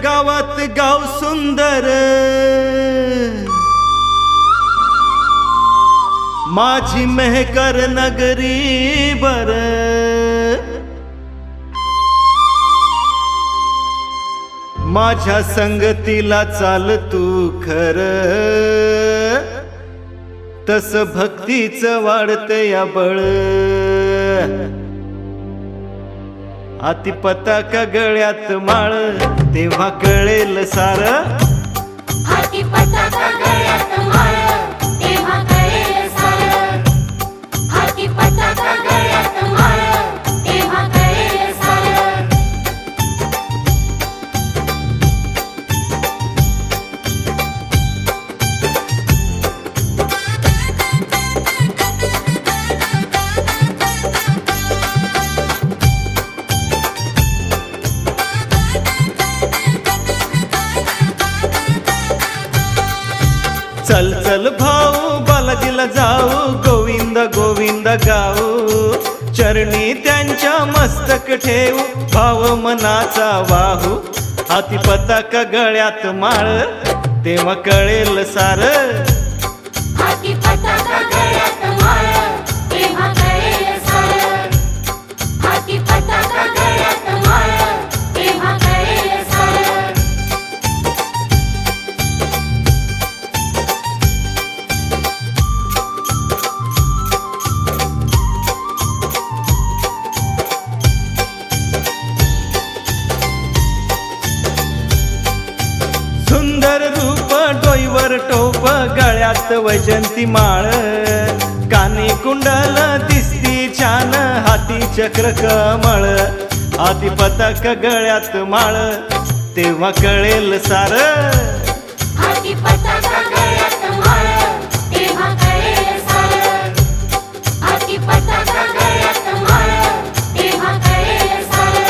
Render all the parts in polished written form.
गावात गाव सुंदर, माझी मेहकर नगरी बर। माझ्या संगतीला चाल तू खर, तस भक्तीच वाढते या बळ। हाती पताका गळ्यात माळ, तेव्हा कळेल सार। हाती पताका गळ्यात माळ, तेव्हा कळेल सार। हाती पताका गळ्यात माळ, तेव्हा कळेल सार। चल चल भाऊ बालाजीला जाऊ, गोविंद गोविंद गाऊ। चरणी त्यांच्या मस्तक ठेवू, भाव मनाचा वाहू। हाती पताका गळ्यात माळ, तेव्हा कळेल सार। हाती पताका गळ्यात माळ, तेव्हा कळेल सार। हाती पताका गळ्यात माळ, तेव्हा कळेल सार। सुंदर रूप डोईवर टोप, गळ्यात वैजंती माळ। कानी कुंडल दिसती छान, हाती चक्र कमळ। हाती पताका गळ्यात माळ, तेव्हा कळेल सार। हाती पताका गळ्यात माळ, तेव्हा कळेल सार। हाती पताका गळ्यात माळ, तेव्हा कळेल सार।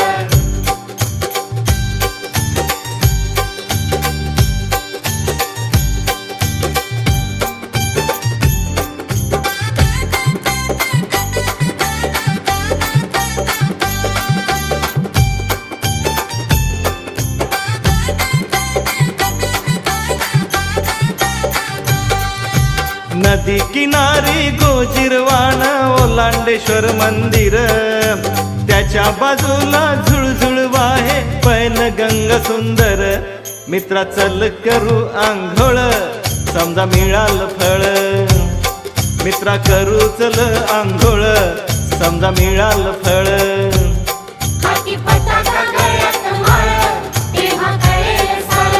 नदी किनारी गोजिरवाण, ओलांडेश्वर मंदिर। त्याच्या बाजूला झुळझुळ वाहे, पैनगंग सुंदर। मित्रा चल करू आंघोळ, समजा मिळाल फळ। मित्रा करू चल आंघोळ, समजा मिळाल फळ। हाती पताका गळ्यात माळ, तेव्हा कळेल सार।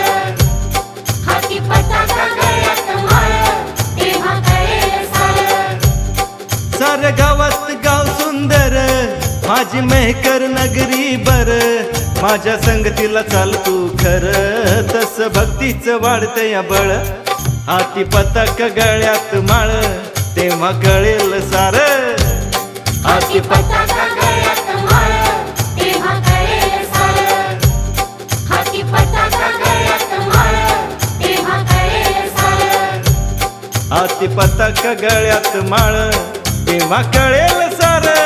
हाती पताका गळ्यात माळ, तेव्हा कळेल सार। सार गावात गाव सुंदर, माझी मेहकर नगरी बर। माझ्या संगतीला चाल तू खर, तस भक्तीच वाढते या बळ। हाती पताका गळ्यात माळ, तेव्हा कळेल सार। हाती पताका गळ्यात माळ, तेव्हा कळेल सार। हाती पताका गळ्यात माळ, तेव्हा कळेल सार। हाती पताका गळ्यात माळ, तेव्हा कळेल सार।